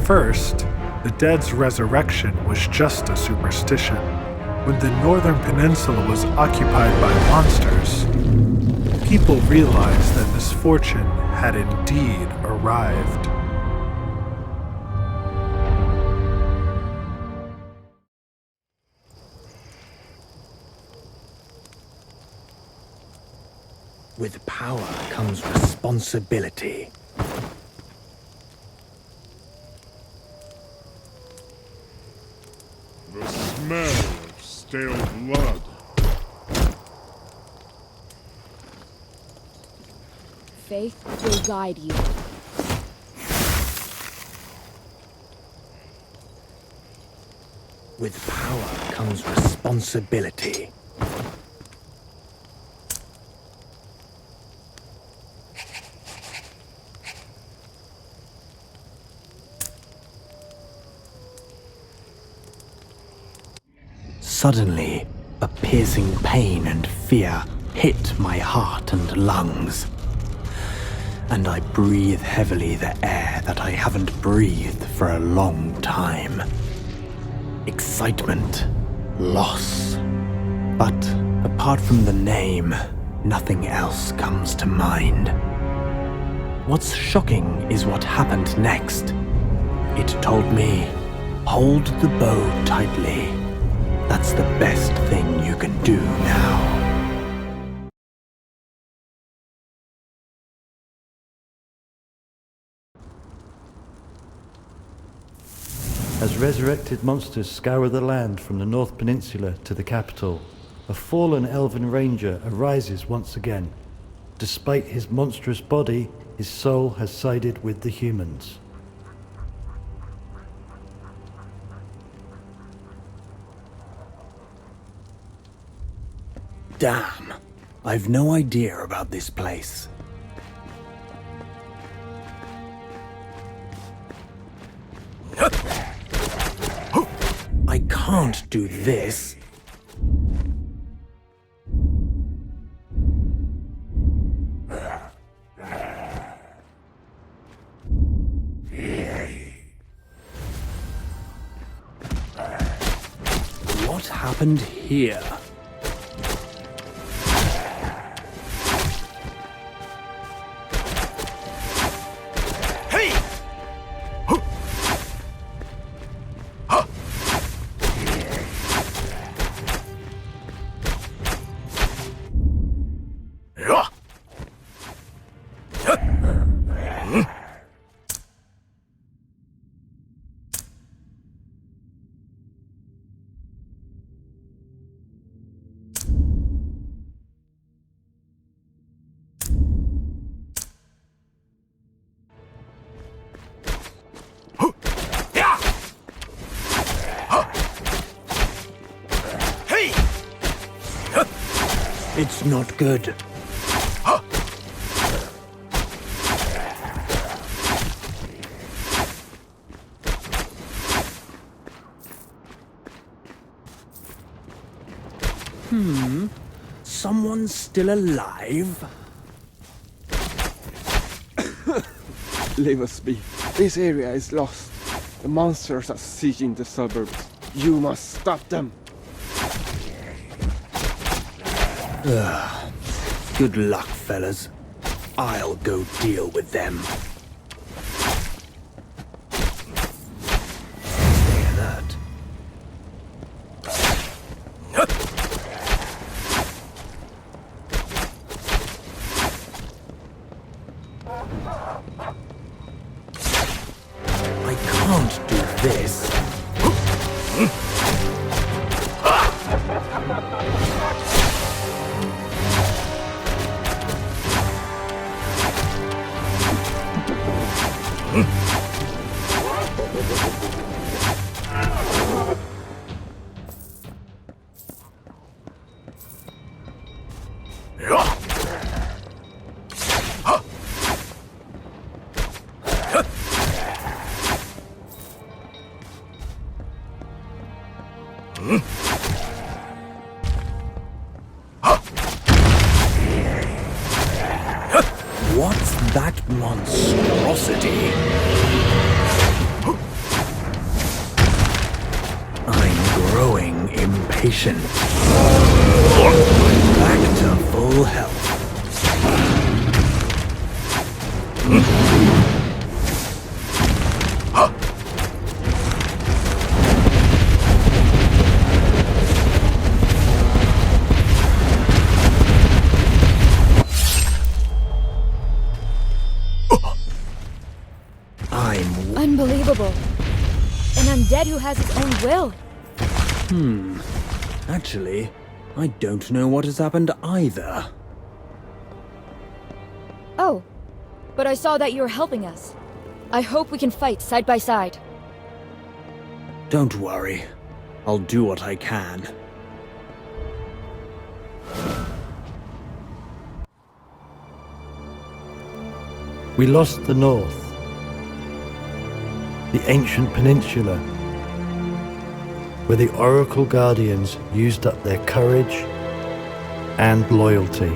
first, the dead's resurrection was just a superstition. When the northern peninsula was occupied by monsters, people realized that misfortune had indeed arrived. With power comes responsibility. The smell of stale blood. Faith will guide you. With power comes responsibility. Suddenly, a piercing pain and fear hit my heart and lungs. And I breathe heavily the air that I haven't breathed for a long time. Excitement, loss. But apart from the name, nothing else comes to mind. What's shocking is what happened next. It told me, hold the bow tightly. That's the best thing you can do now. As resurrected monsters scour the land from the North Peninsula to the capital, a fallen elven ranger arises once again. Despite his monstrous body, his soul has sided with the humans. Damn, I've no idea about this place. I can't do this. What happened here? It's not good. Someone's still alive? Leave us be. This area is lost. The monsters are sieging the suburbs. You must stop them. Good luck, fellas. I'll go deal with them. Stay alert. I can't do this. What's that monstrosity? I'm growing impatient. Back to full health. Unbelievable. An undead who has his own will. Actually, I don't know what has happened either. Oh, but I saw that you were helping us. I hope we can fight side by side. Don't worry. I'll do what I can. We lost the north, the ancient peninsula, where the Oracle Guardians used up their courage and loyalty.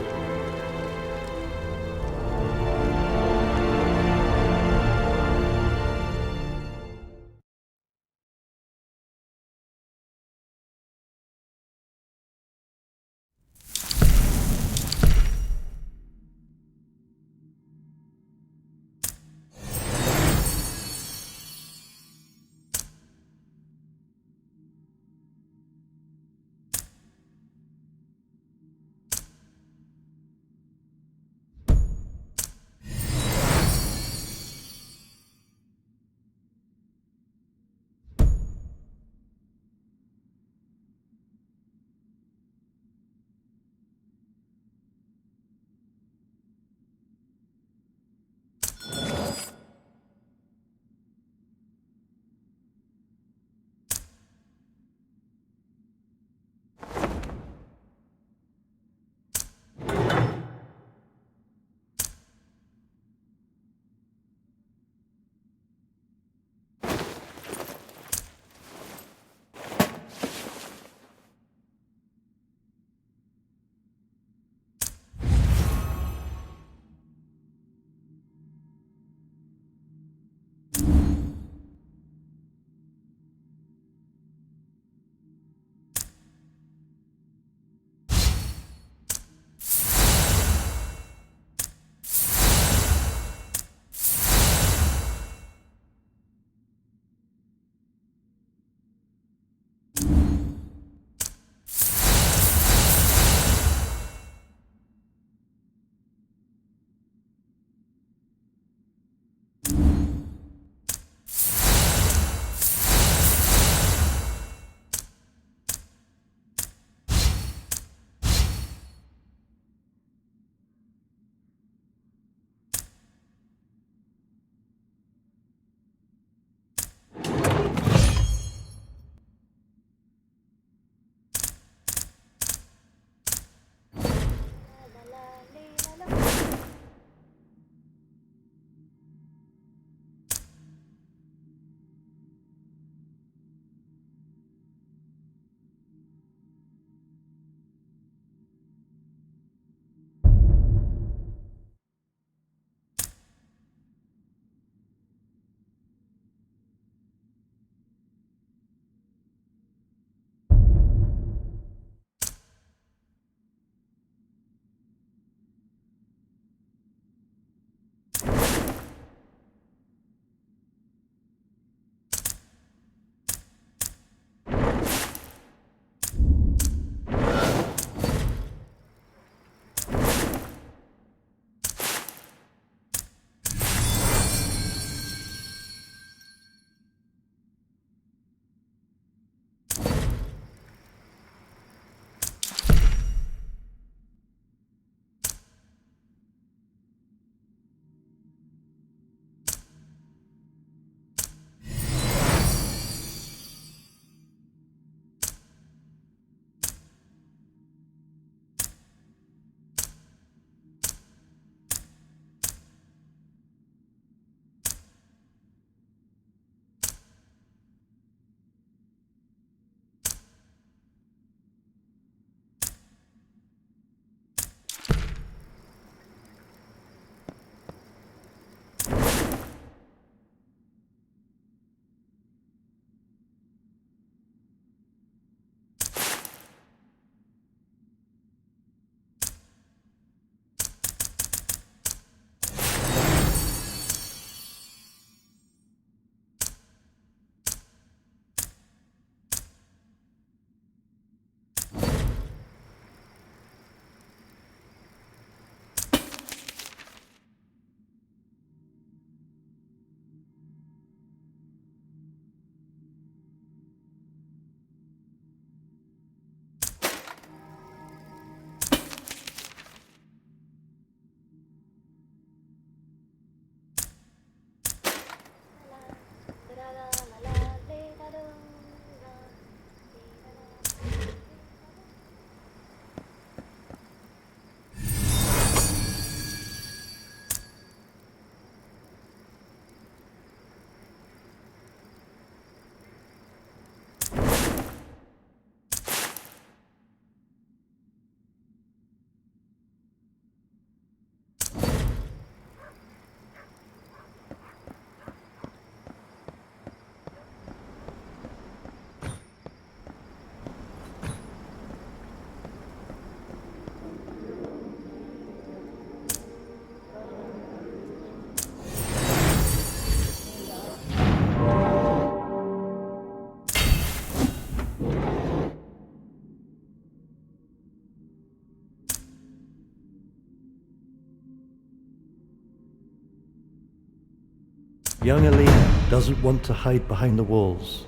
Young Alina doesn't want to hide behind the walls.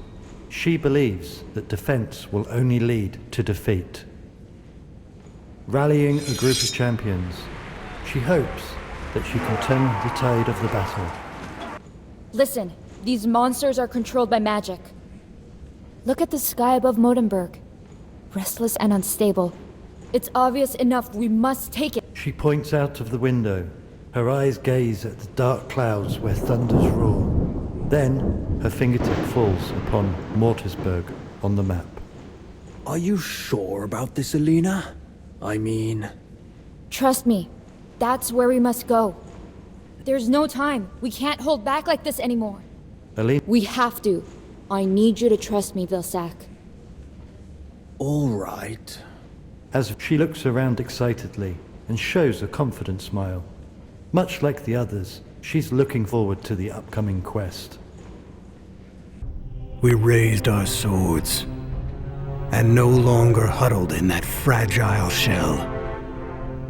She believes that defense will only lead to defeat. Rallying a group of champions, she hopes that she can turn the tide of the battle. Listen, these monsters are controlled by magic. Look at the sky above Modenberg. Restless and unstable. It's obvious enough we must take it. She points out of the window. Her eyes gaze at the dark clouds where thunders roar. Then, her fingertip falls upon Mortisberg on the map. Are you sure about this, Alina? I mean... Trust me, that's where we must go. There's no time. We can't hold back like this anymore. Alina... We have to. I need you to trust me, Vilsack. All right. As she looks around excitedly and shows a confident smile. Much like the others, she's looking forward to the upcoming quest. We raised our swords, and no longer huddled in that fragile shell,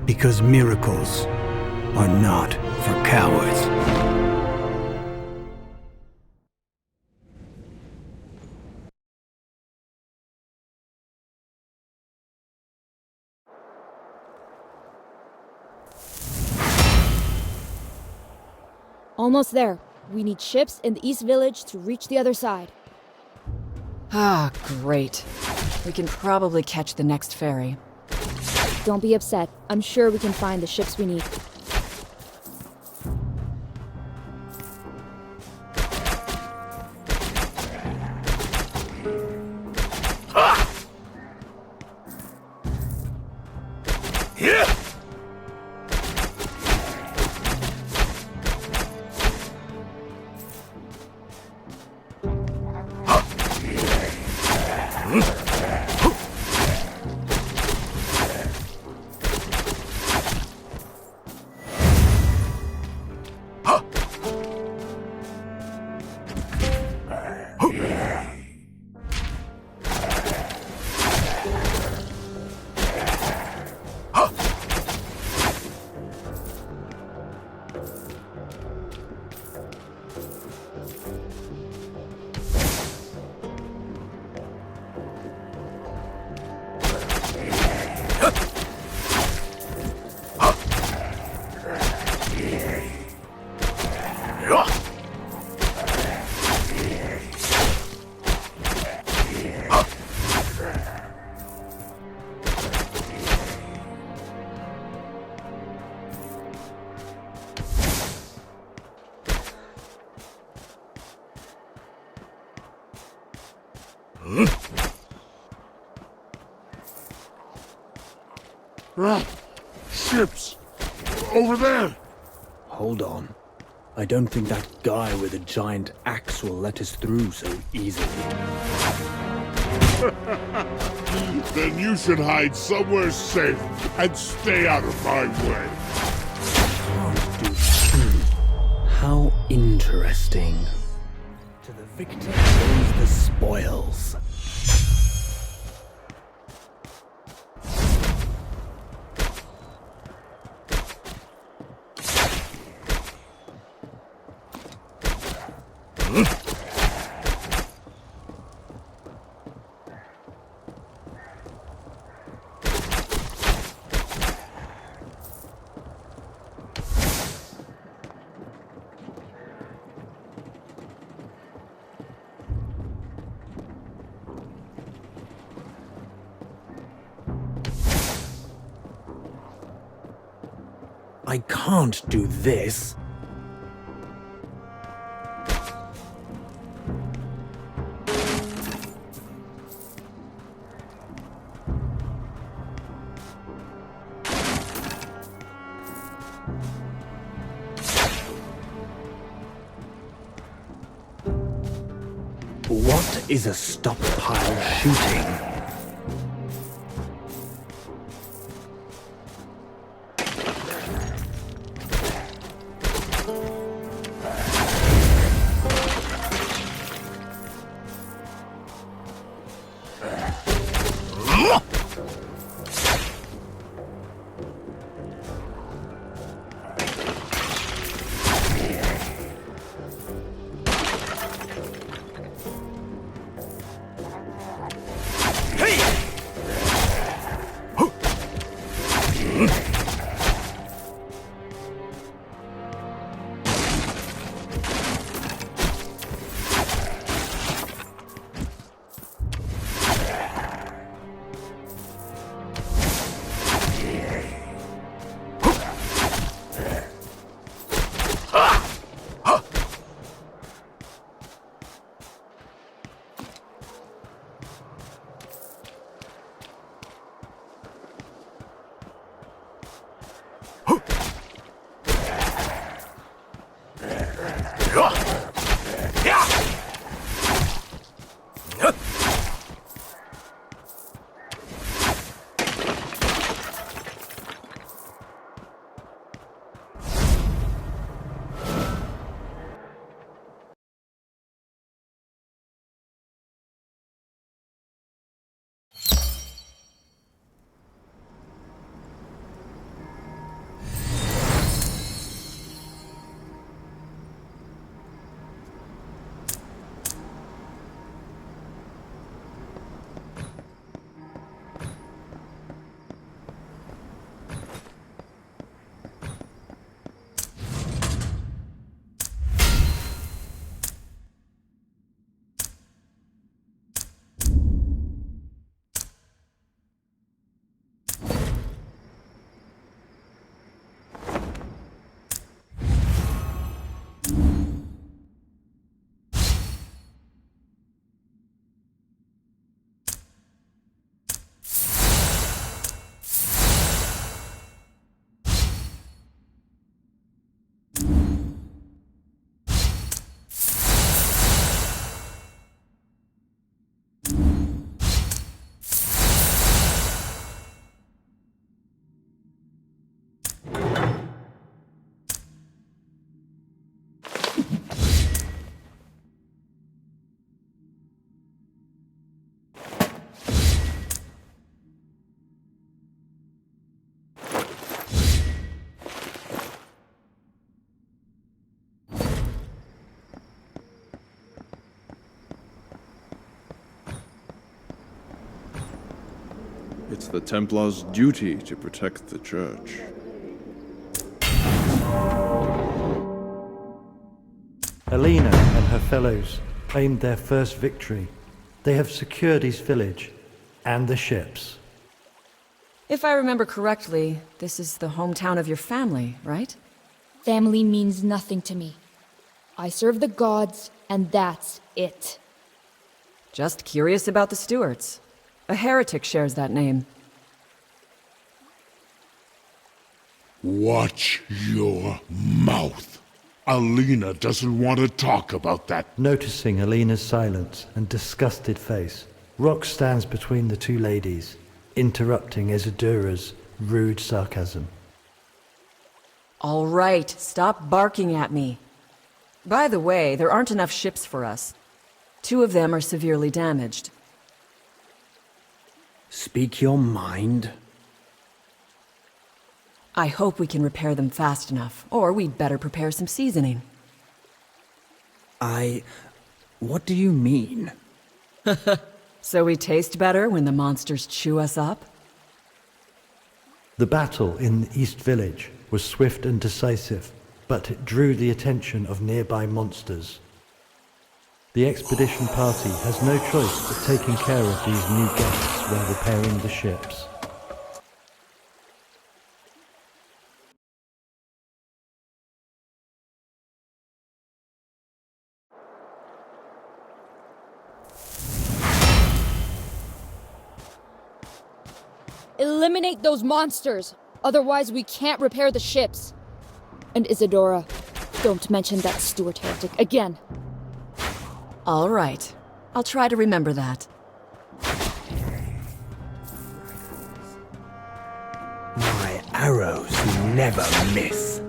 because miracles are not for cowards. Almost there. We need ships in the East Village to reach the other side. Ah, great. We can probably catch the next ferry. Don't be upset. I'm sure we can find the ships we need. Ships! Over there! Hold on. I don't think that guy with a giant axe will let us through so easily. Then you should hide somewhere safe and stay out of my way. Can't do... How interesting. To the victor goes the spoils. I can't do this. What is a stockpile shooting? It's the Templars' duty to protect the Church. Alina and her fellows claimed their first victory. They have secured East Village and the ships. If I remember correctly, this is the hometown of your family, right? Family means nothing to me. I serve the gods, and that's it. Just curious about the Stewarts. A heretic shares that name. Watch your mouth. Alina doesn't want to talk about that. Noticing Alina's silence and disgusted face, Rock stands between the two ladies, interrupting Isadura's rude sarcasm. All right, stop barking at me. By the way, there aren't enough ships for us. 2 of them are severely damaged. Speak your mind. I hope we can repair them fast enough, or we'd better prepare some seasoning. What do you mean? So we taste better when the monsters chew us up? The battle in East Village was swift and decisive, but it drew the attention of nearby monsters. The expedition party has no choice but taking care of these new guests while repairing the ships. Eliminate those monsters! Otherwise we can't repair the ships. And Isadora, don't mention that Stewart heretic again. All right. I'll try to remember that. My arrows never miss.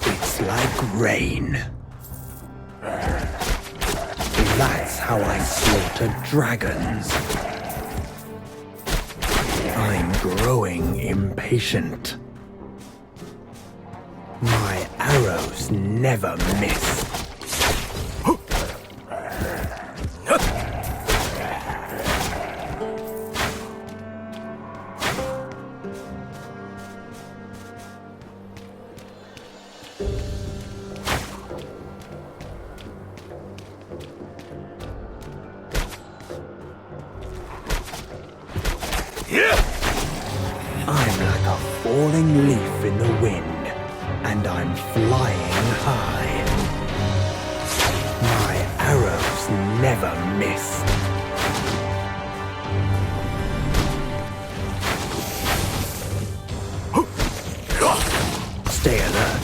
It's like rain. That's how I slaughter dragons. I'm growing impatient. My arrows never miss. I'm like a falling leaf in the wind, and I'm flying high. My arrows never miss. Stay alert.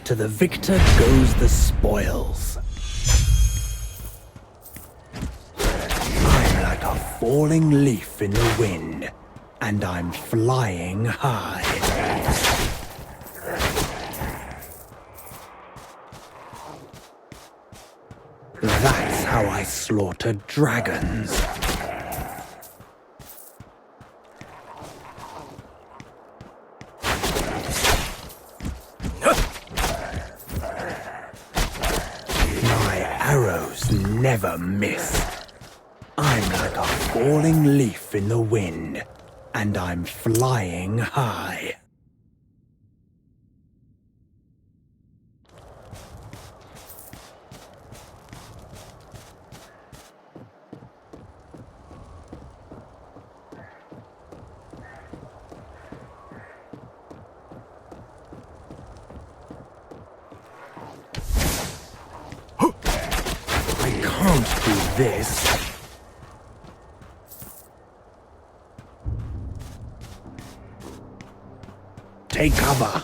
To the victor goes the spoils. I'm like a falling leaf in the wind, and I'm flying high. That's how I slaughter dragons. My arrows never miss. I'm like a falling leaf in the wind, and I'm flying high. I can't do this. Take cover.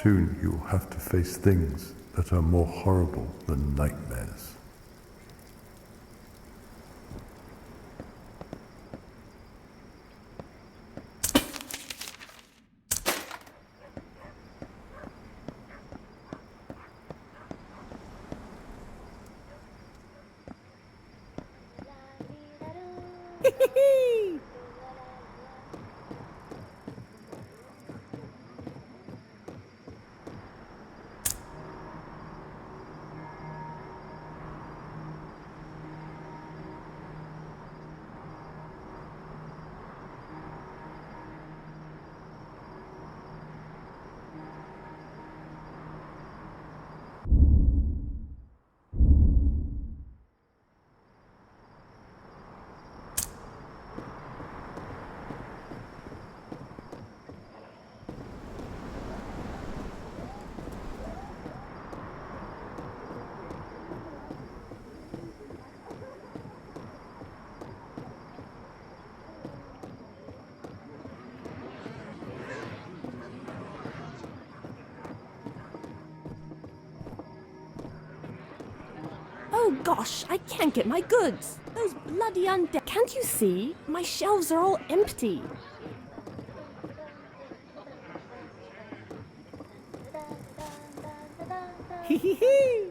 Soon you will have to face things that are more horrible than nightmares. Oh gosh, I can't get my goods. Those bloody undead. Can't you see? My shelves are all empty. Hee.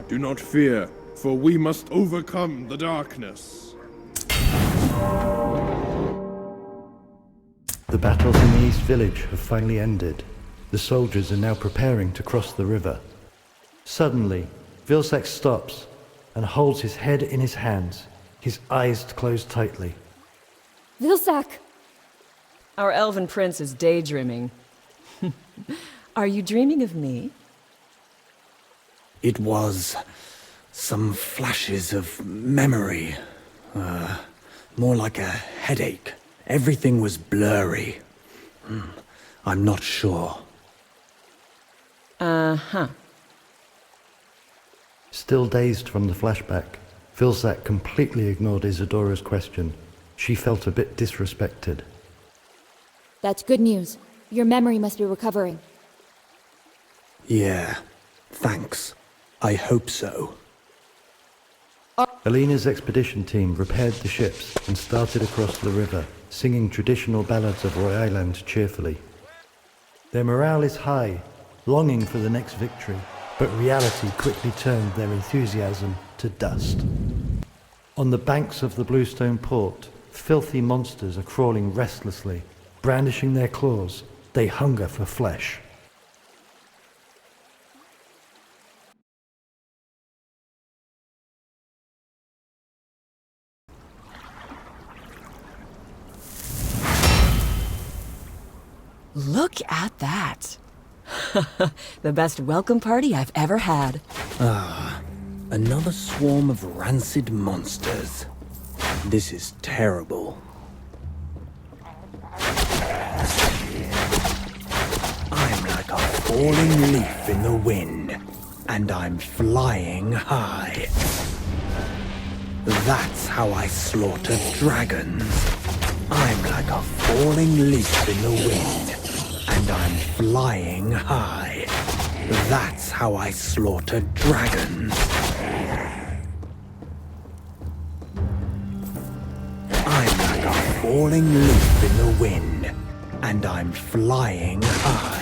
Do not fear, for we must overcome the darkness. The battles in the East Village have finally ended. The soldiers are now preparing to cross the river. Suddenly, Vilsack stops and holds his head in his hands, his eyes closed tightly. Vilsack! Our elven prince is daydreaming. Are you dreaming of me? It was some flashes of memory. More like a headache. Everything was blurry. I'm not sure. Uh-huh. Still dazed from the flashback, Vilsack completely ignored Isadora's question. She felt a bit disrespected. That's good news. Your memory must be recovering. Yeah, thanks. I hope so. Alina's expedition team repaired the ships and started across the river, singing traditional ballads of Roy Island cheerfully. Their morale is high, longing for the next victory, but reality quickly turned their enthusiasm to dust. On the banks of the Bluestone Port, filthy monsters are crawling restlessly, brandishing their claws. They hunger for flesh. Look at that. The best welcome party I've ever had. Another swarm of rancid monsters. This is terrible. I'm like a falling leaf in the wind, and I'm flying high. That's how I slaughter dragons. I'm like a falling leaf in the wind, and I'm flying high. That's how I slaughter dragons. I'm like a falling leaf in the wind, and I'm flying high.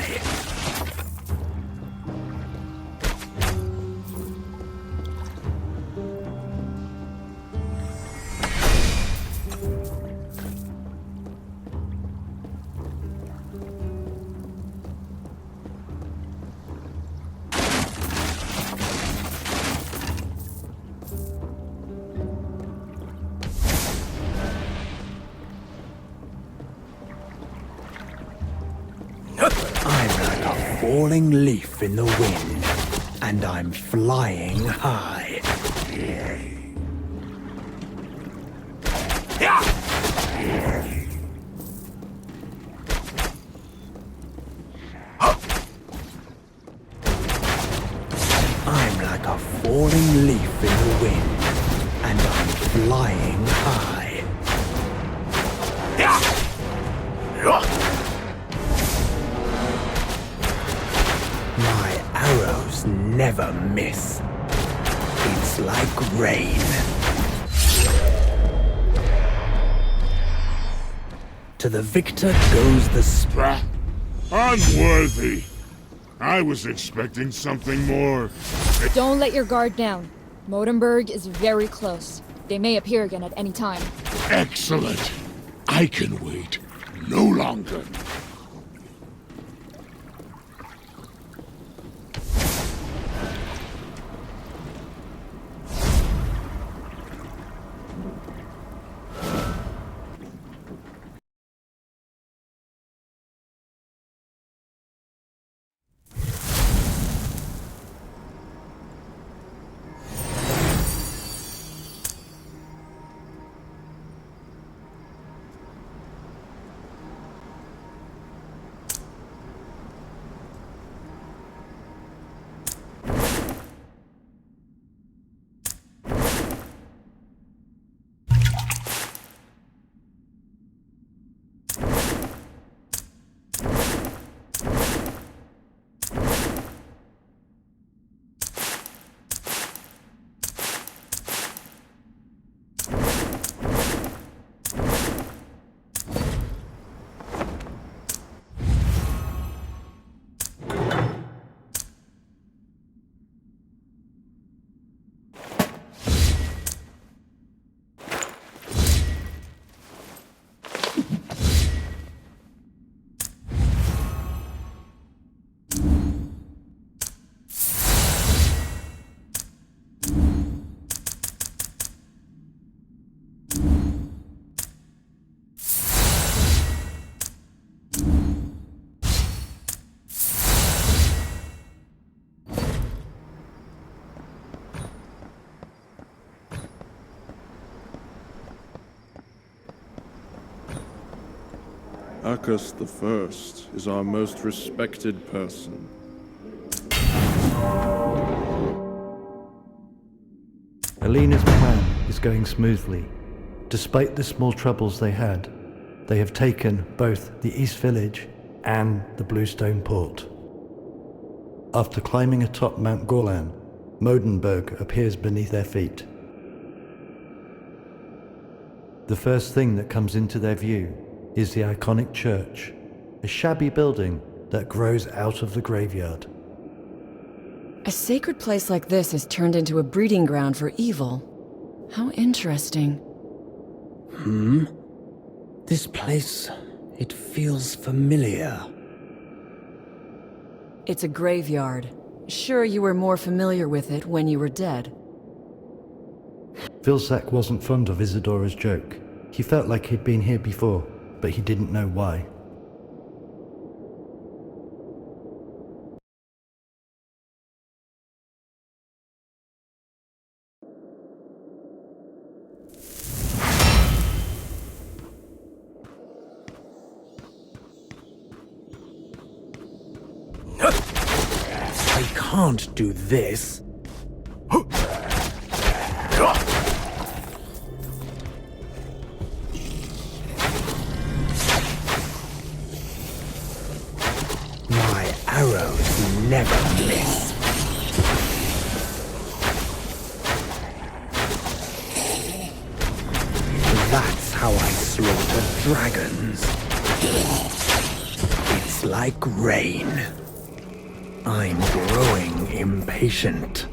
I'm like a falling leaf in the wind, and I'm flying high. falling leaf in the wind, and I'm flying high. My arrows never miss. It's like rain. To the victor goes the Bah! Unworthy! I was expecting something more. Don't let your guard down. Modenberg is very close. They may appear again at any time. Excellent! I can wait no longer. Arcus the First is our most respected person. Alina's plan is going smoothly. Despite the small troubles they had, they have taken both the East Village and the Bluestone Port. After climbing atop Mount Gorlan, Modenberg appears beneath their feet. The first thing that comes into their view is the iconic church, a shabby building that grows out of the graveyard. A sacred place like this is turned into a breeding ground for evil. How interesting. This place, it feels familiar. It's a graveyard. Sure, you were more familiar with it when you were dead. Vilsack wasn't fond of Isadora's joke. He felt like he'd been here before, but he didn't know why. I can't do this. My arrows never miss. That's how I slaughter dragons. It's like rain. I'm growing impatient.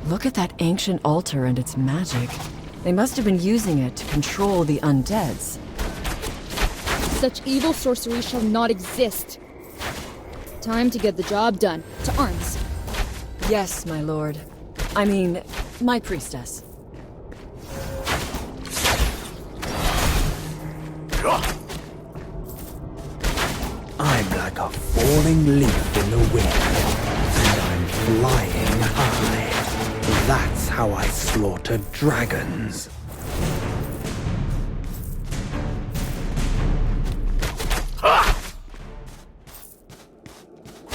Look at that ancient altar and its magic. They must have been using it to control the undeads. Such evil sorcery shall not exist. Time to get the job done. To arms. Yes, my lord. I mean, my priestess. I'm like a falling leaf in the wind, and I'm flying high. That's how I slaughter dragons.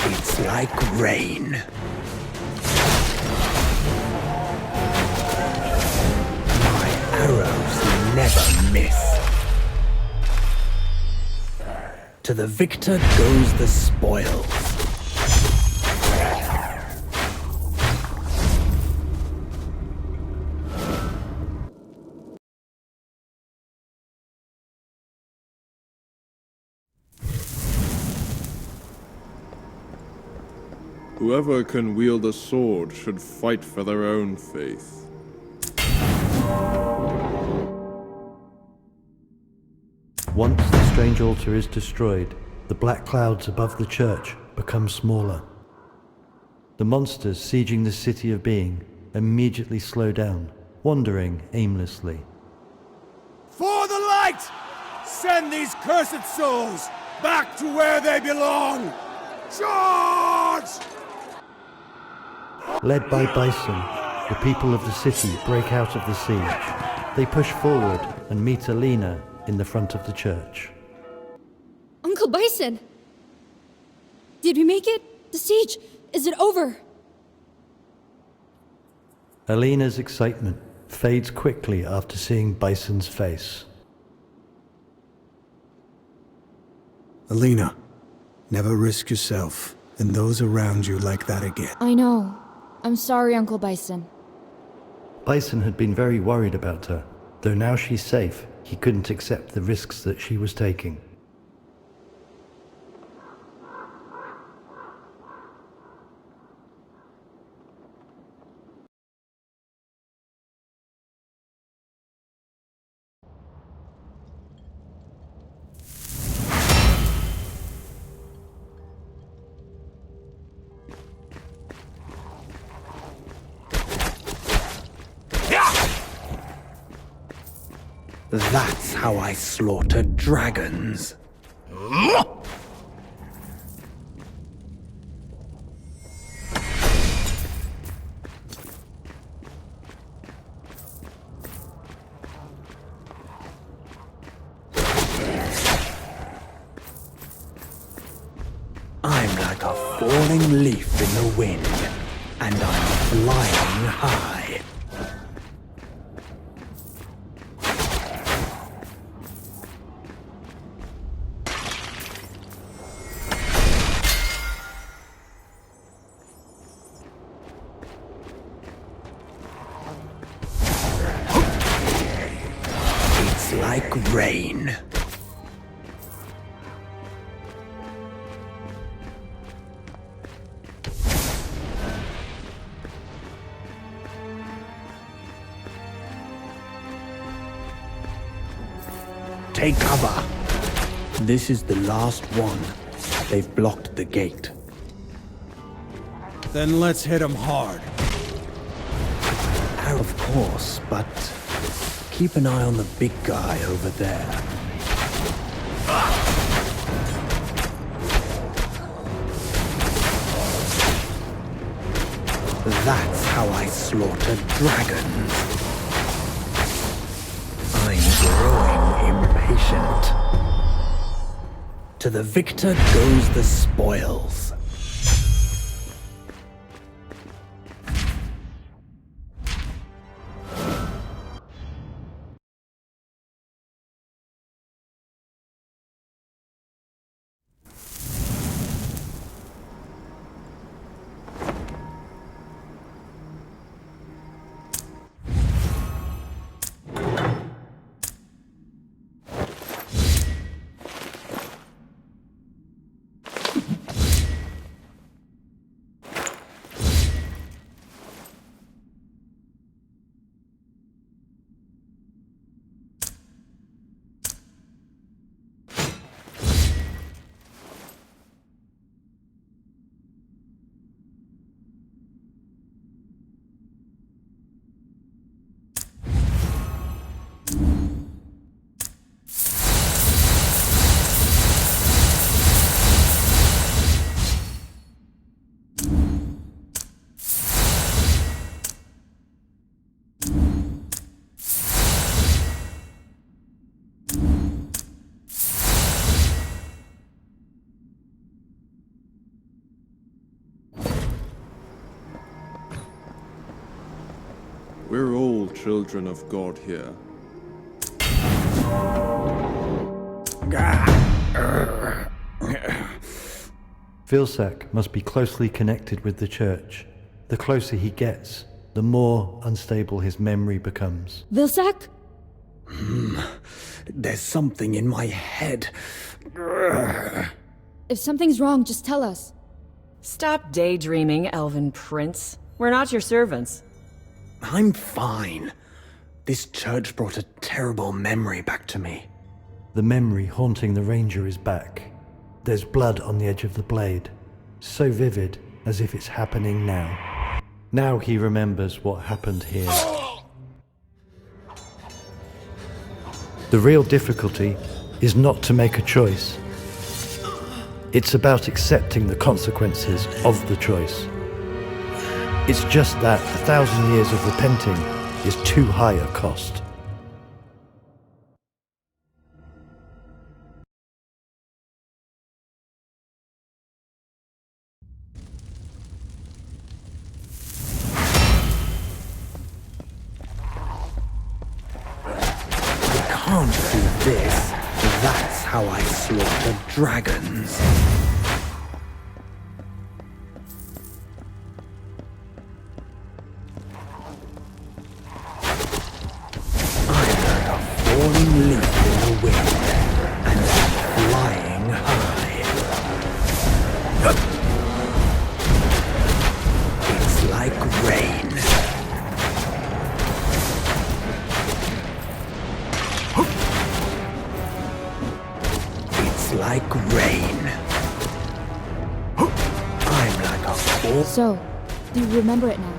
It's like rain. My arrows never miss. To the victor goes the spoils. Whoever can wield a sword should fight for their own faith. Once the strange altar is destroyed, the black clouds above the church become smaller. The monsters sieging the city of being immediately slow down, wandering aimlessly. For the light! Send these cursed souls back to where they belong! Charge! Led by Bison, the people of the city break out of the siege. They push forward and meet Alina in the front of the church. Uncle Bison! Did we make it? The siege, is it over? Alina's excitement fades quickly after seeing Bison's face. Alina, never risk yourself and those around you like that again. I know. I'm sorry, Uncle Bison. Bison had been very worried about her. Though now she's safe, he couldn't accept the risks that she was taking. That's how I slaughter dragons. I'm like a falling leaf in the wind, and I'm flying high. It's like rain. Take cover. This is the last one. They've blocked the gate. Then let's hit them hard. Of course, but keep an eye on the big guy over there. That's how I slaughter dragons. I'm growing impatient. To the victor goes the spoils. We're all children of God here. Vilsack must be closely connected with the church. The closer he gets, the more unstable his memory becomes. Vilsack? There's something in my head. If something's wrong, just tell us. Stop daydreaming, Elven Prince. We're not your servants. I'm fine. This church brought a terrible memory back to me. The memory haunting the ranger is back. There's blood on the edge of the blade, so vivid as if it's happening now. Now he remembers what happened here. The real difficulty is not to make a choice. It's about accepting the consequences of the choice. It's just that 1,000 years of repenting is too high a cost. I can't do this. That's how I slaughter dragons. Falling leaf in the wind, and I'm flying high. It's like rain. It's like rain. I'm like a fall. So, do you remember it now?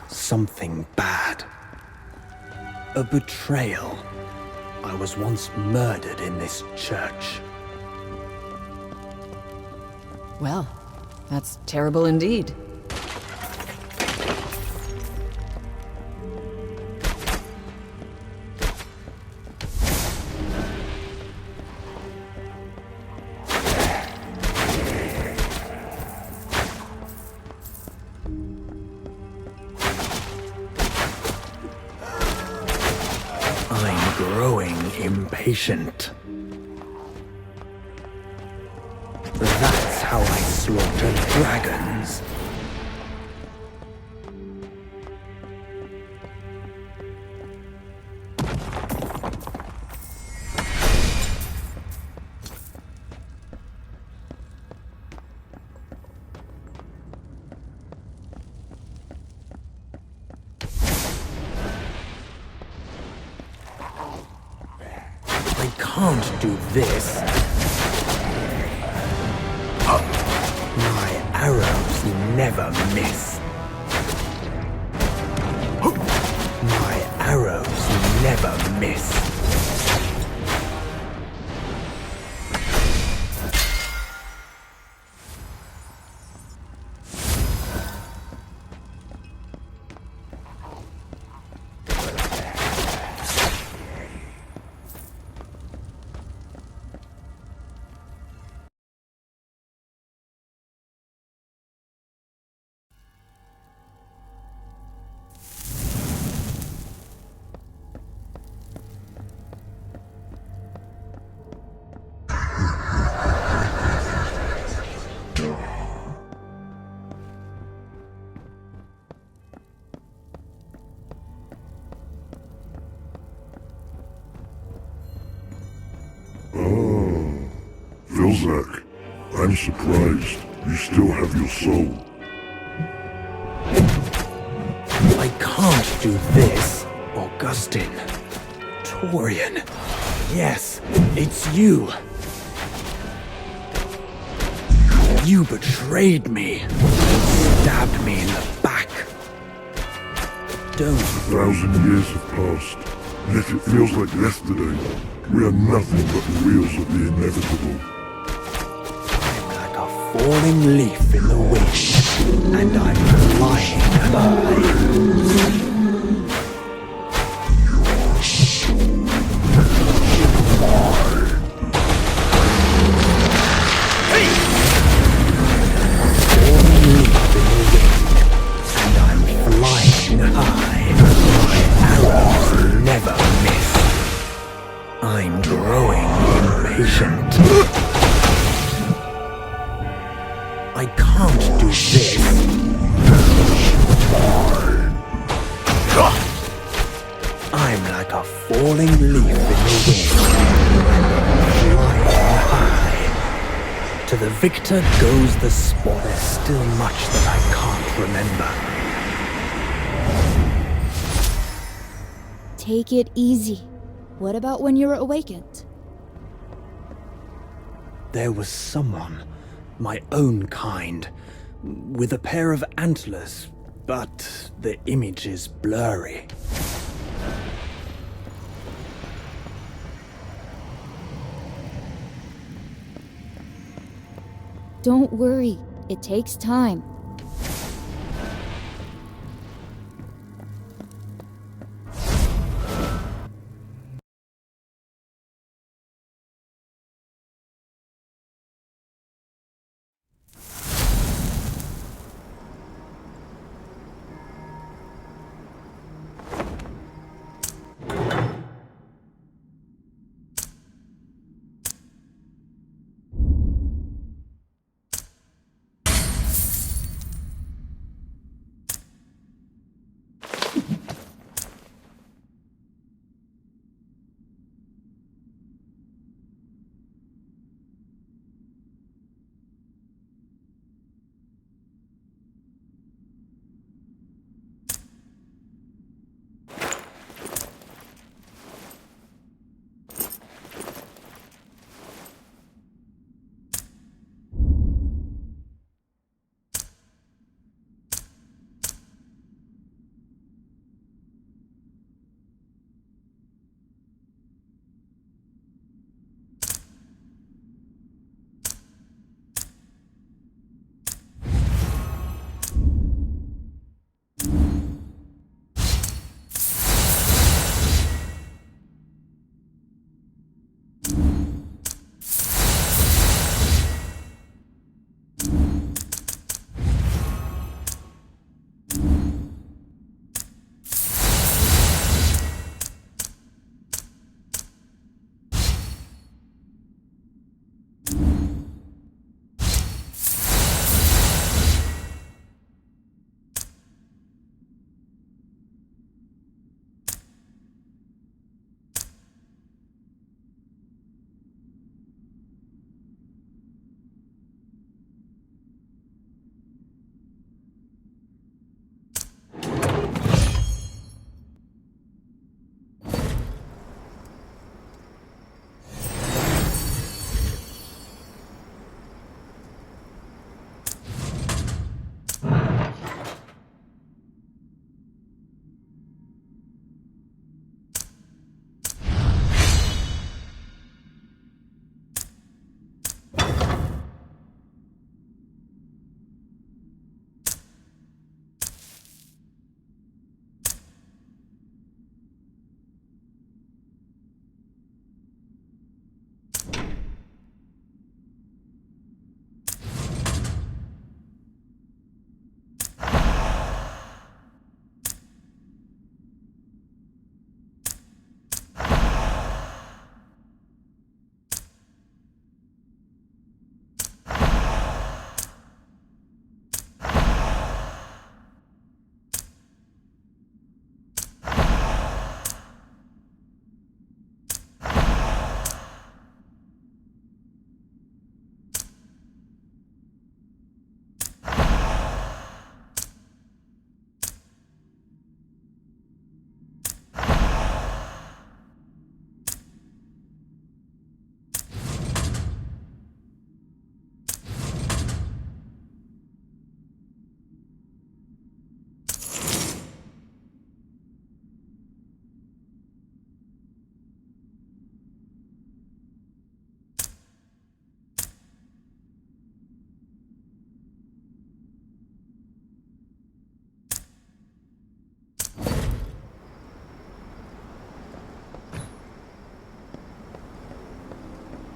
Something bad. A betrayal. I was once murdered in this church. Well, that's terrible indeed. Growing impatient. That's how I slaughter dragons. I can't do this. My arrows never miss. My arrows never miss. Vilsack, I'm surprised. You still have your soul. I can't do this, Augustine. Torian. Yes, it's you. You betrayed me. Stabbed me in the back. Don't. 1,000 years have passed, yet it feels like yesterday. We are nothing but the wheels of the inevitable. I'm like a falling leaf in the wind, and I'm flying high. Falling leaf in the wind, and I'm patient. I can't do this. I'm like a falling leaf in the wind, flying high. To the victor goes the spoil. There's still much that I can't remember. Take it easy. What about when you're awakened? There was someone, my own kind, with a pair of antlers, but the image is blurry. Don't worry, it takes time.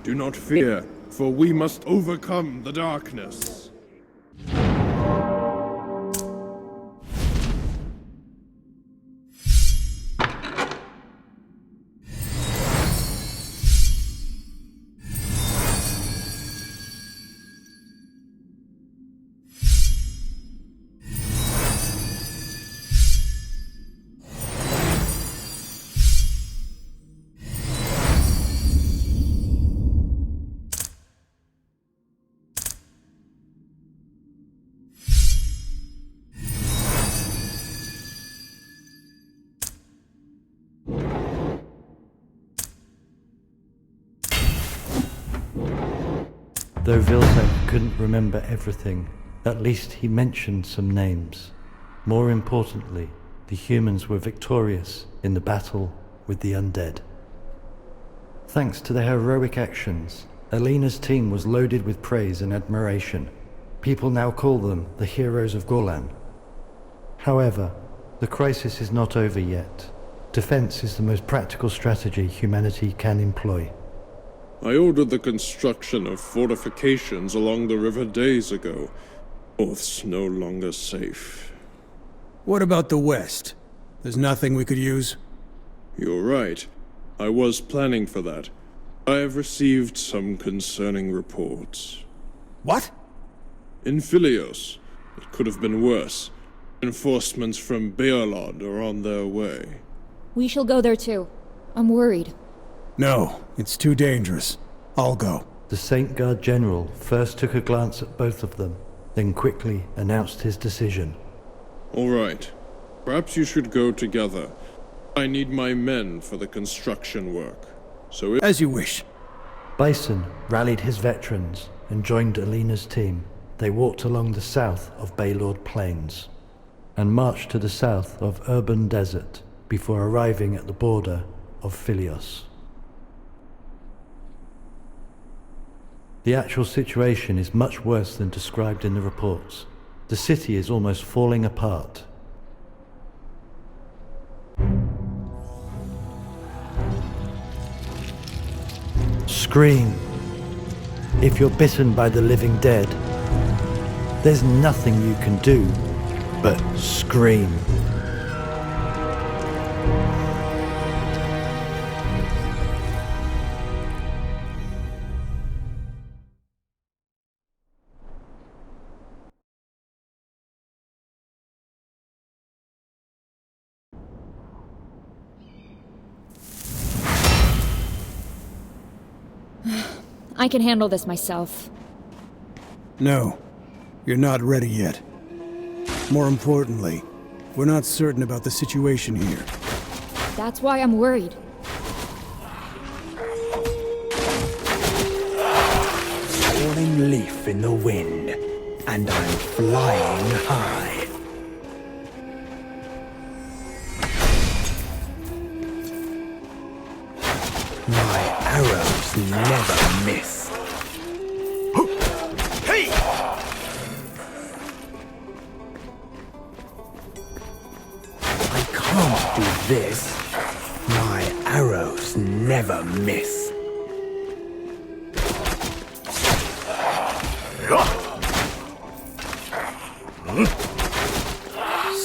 Do not fear, for we must overcome the darkness. Though Vilsen couldn't remember everything, at least he mentioned some names. More importantly, the humans were victorious in the battle with the undead. Thanks to their heroic actions, Alina's team was loaded with praise and admiration. People now call them the heroes of Golan. However, the crisis is not over yet. Defense is the most practical strategy humanity can employ. I ordered the construction of fortifications along the river days ago. North's no longer safe. What about the west? There's nothing we could use? You're right. I was planning for that. I have received some concerning reports. What? In Philios. It could have been worse. Reinforcements from Beolod are on their way. We shall go there too. I'm worried. No, it's too dangerous. I'll go. The Saint Guard General first took a glance at both of them, then quickly announced his decision. All right. Perhaps you should go together. I need my men for the construction work. So as you wish. Bison rallied his veterans and joined Alina's team. They walked along the south of Baylord Plains and marched to the south of Urban Desert before arriving at the border of Philios. The actual situation is much worse than described in the reports. The city is almost falling apart. Scream. If you're bitten by the living dead, there's nothing you can do but scream. I can handle this myself. No, you're not ready yet. More importantly, we're not certain about the situation here. That's why I'm worried. Falling leaf in the wind, and I'm flying high. My arrows never miss. Hey! I can't do this. My arrows never miss.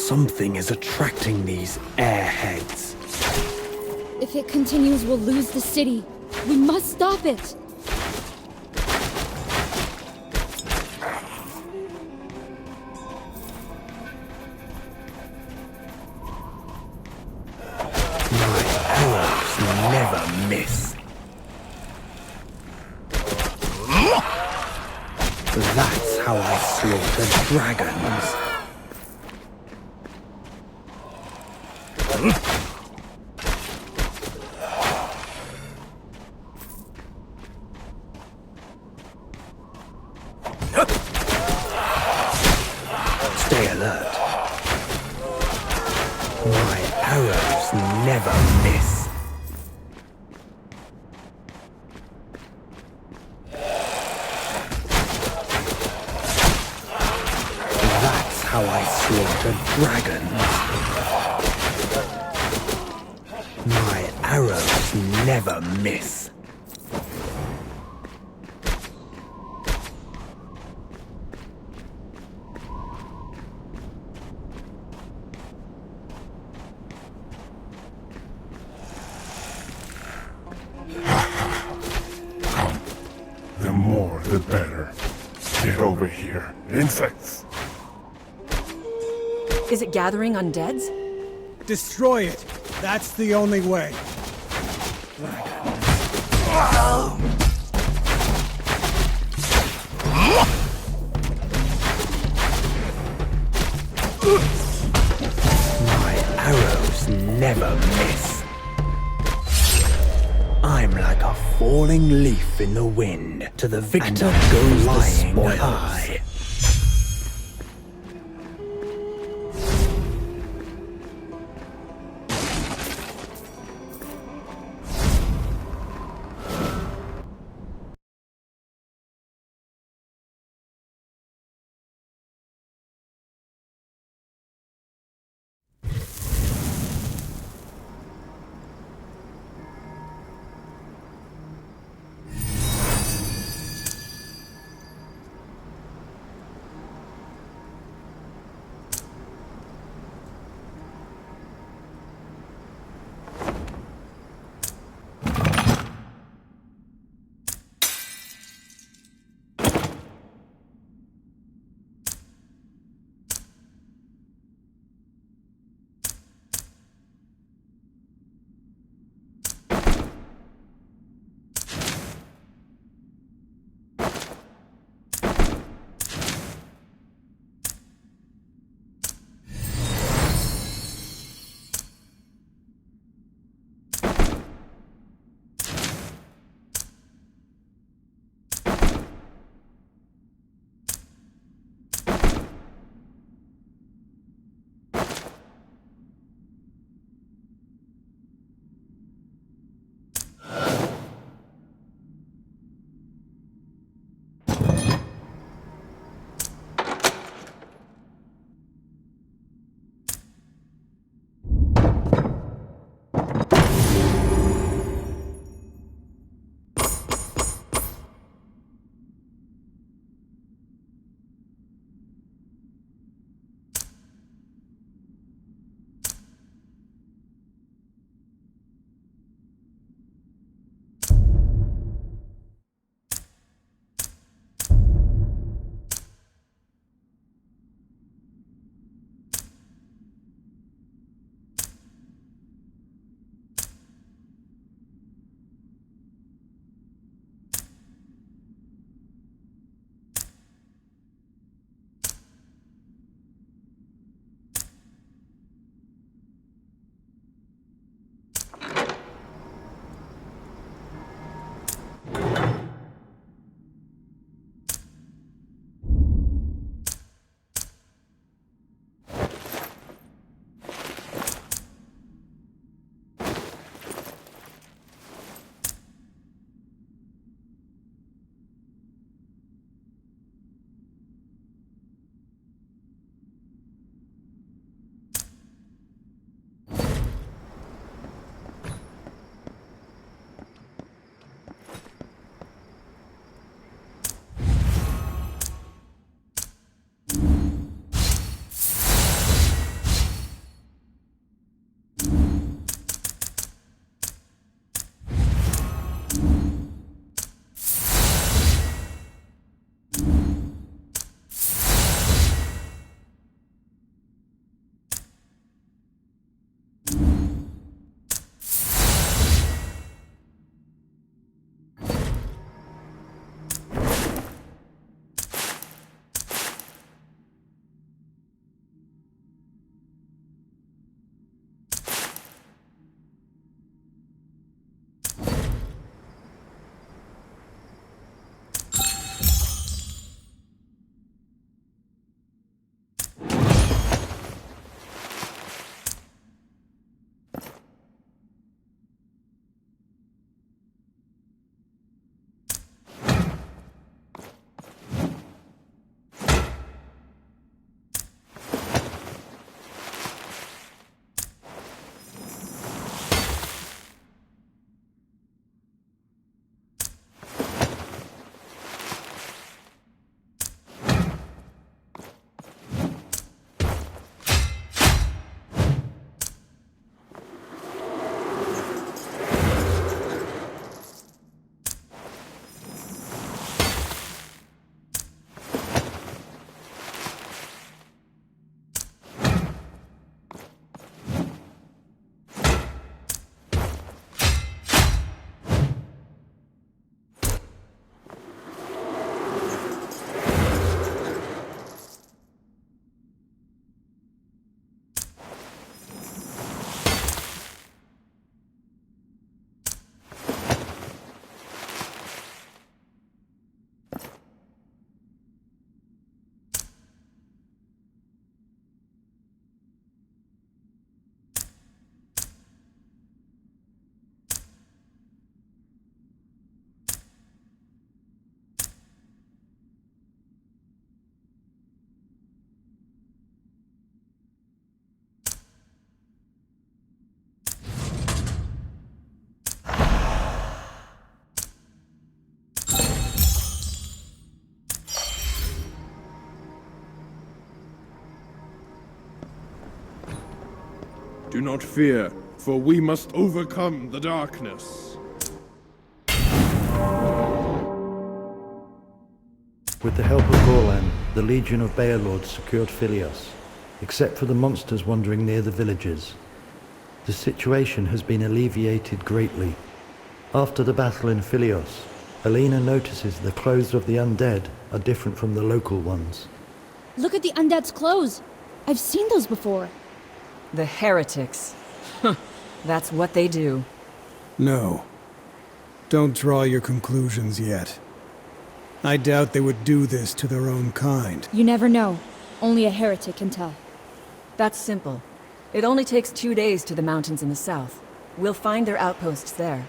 Something is attracting these airheads. If it continues, we'll lose the city. We must stop it! My arrows never miss. That's how I slaughter dragons. Stay alert. My arrows never miss. That's how I slaughter dragons. My arrows never miss. The more, the better. Get over here. Insects! Is it gathering undeads? Destroy it! That's the only way. My arrows never miss. I'm I'm like a falling leaf in the wind. To the victor goes the spoils. High. Do not fear, for we must overcome the darkness. With the help of Gorlan, the Legion of Beorlords secured Philios, except for the monsters wandering near the villages. The situation has been alleviated greatly. After the battle in Philios, Alina notices the clothes of the undead are different from the local ones. Look at the undead's clothes. I've seen those before. The heretics. That's what they do. No. Don't draw your conclusions yet. I doubt they would do this to their own kind. You never know. Only a heretic can tell. That's simple. It only takes 2 days to the mountains in the south. We'll find their outposts there.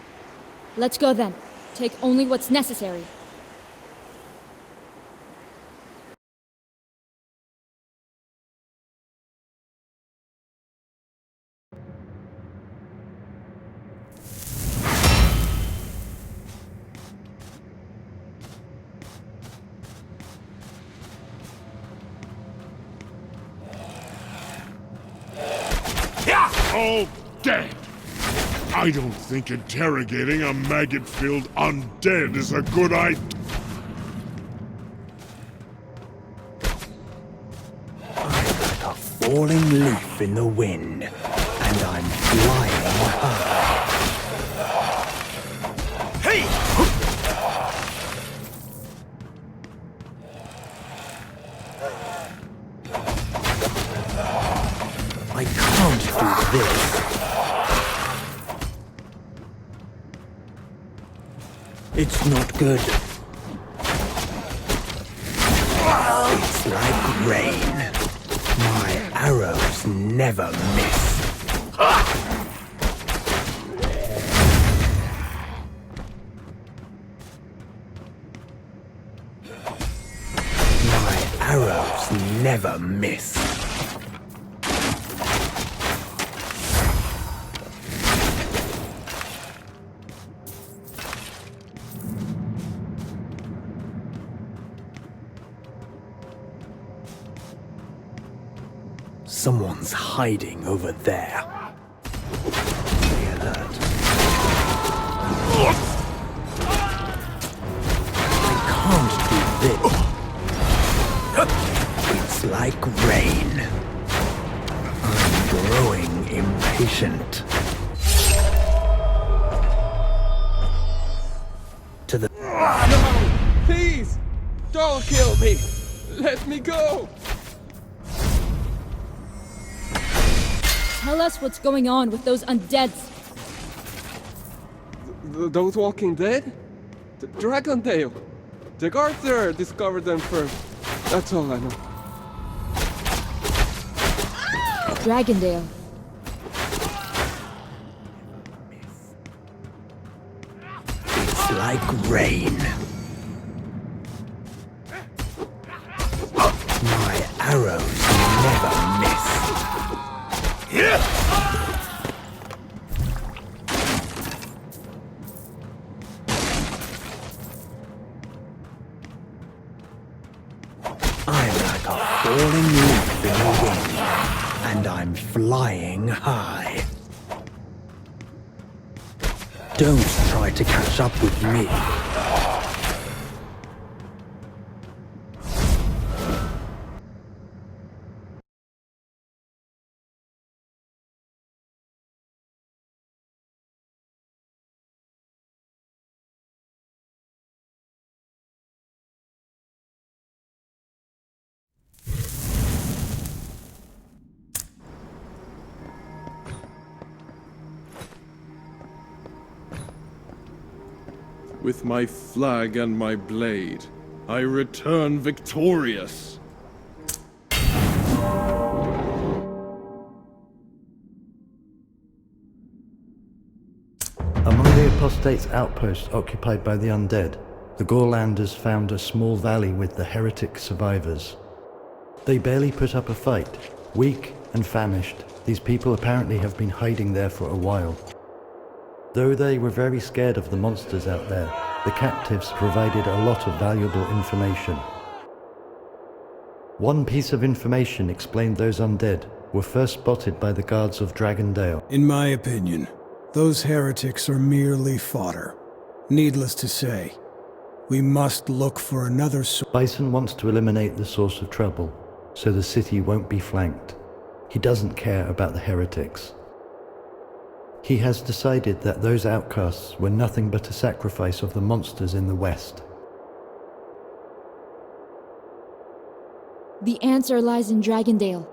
Let's go then. Take only what's necessary. All dead! I don't think interrogating a maggot-filled undead is a good idea. I'm like a falling leaf in the wind, and I'm flying high. Hey! I can't do this. It's not good. It's like rain. My arrows never miss. My arrows never miss. Someone's hiding over there. Stay alert. I can't do this. It's like rain. I'm growing impatient. To the... No! Please! Don't kill me! Let me go! Tell us what's going on with those undeads. Those walking dead? Dragondale! The guards there discovered them first. That's all I know. Dragondale. It's like rain. My arrows never miss. I'm like a falling leaf in the wind, and I'm flying high. Don't try to catch up with me. With my flag and my blade, I return victorious. Among the apostates' outposts occupied by the undead, the Gorlanders found a small valley with the heretic survivors. They barely put up a fight. Weak and famished, these people apparently have been hiding there for a while. Though they were very scared of the monsters out there, the captives provided a lot of valuable information. One piece of information explained those undead were first spotted by the guards of Dragondale. In my opinion, those heretics are merely fodder. Needless to say, we must look for another source. Bison wants to eliminate the source of trouble, so the city won't be flanked. He doesn't care about the heretics. He has decided that those outcasts were nothing but a sacrifice of the monsters in the west. The answer lies in Dragondale.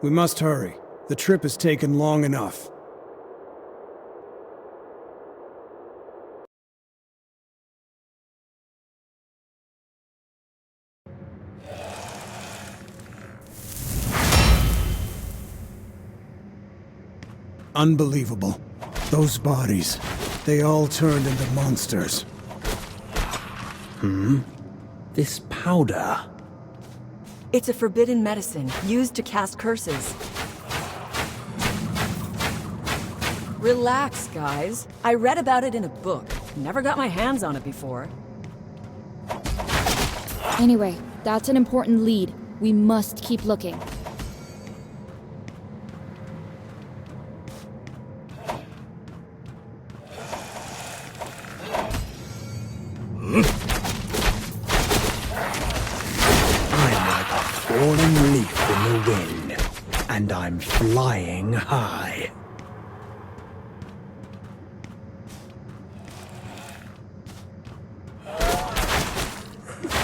We must hurry. The trip has taken long enough. Unbelievable. Those bodies, they all turned into monsters. This powder. It's a forbidden medicine used to cast curses. Relax, guys. I read about it in a book. Never got my hands on it before. Anyway, that's an important lead. We must keep looking. Falling leaf in the wind, and I'm flying high.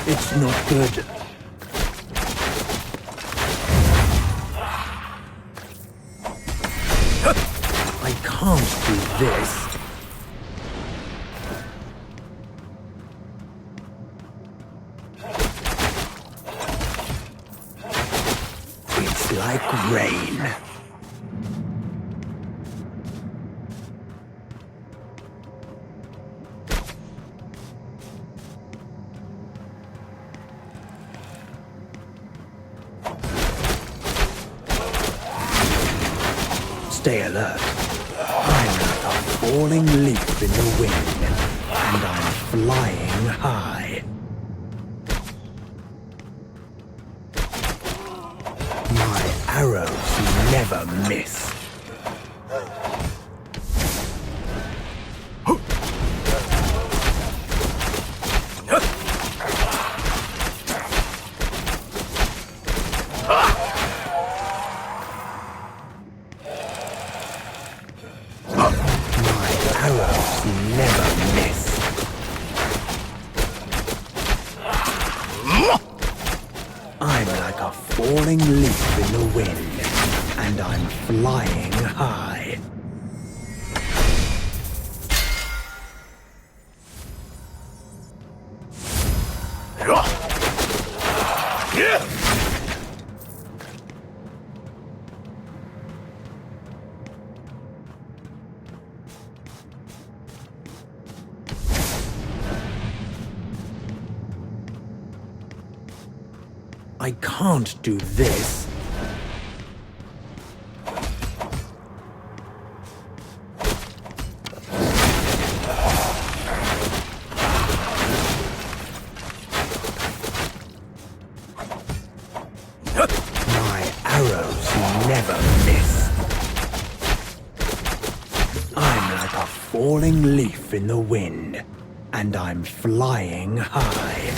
It's not good. I can't do this. Like rain. Stay alert. I'm like a falling leaf in the wind, and I'm flying high. Arrows never miss. Falling leaf in the wind, and I'm flying high. I can't do this. My arrows never miss. I'm like a falling leaf in the wind, and I'm flying high.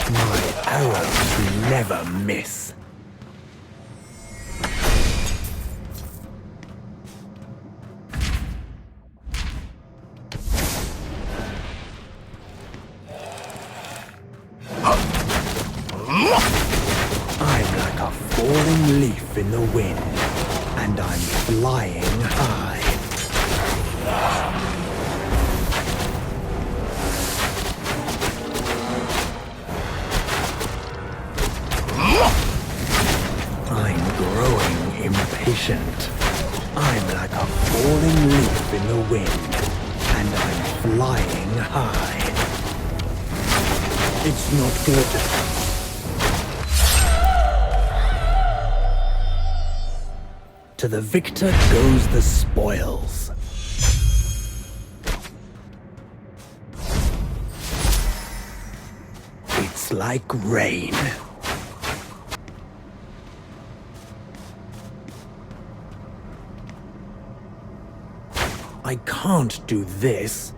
My arrows never miss. leaf in the wind, and I'm flying high. I'm growing impatient. I'm like a falling leaf in the wind, and I'm flying high. It's not good. To the victor goes the spoils. It's like rain. I can't do this.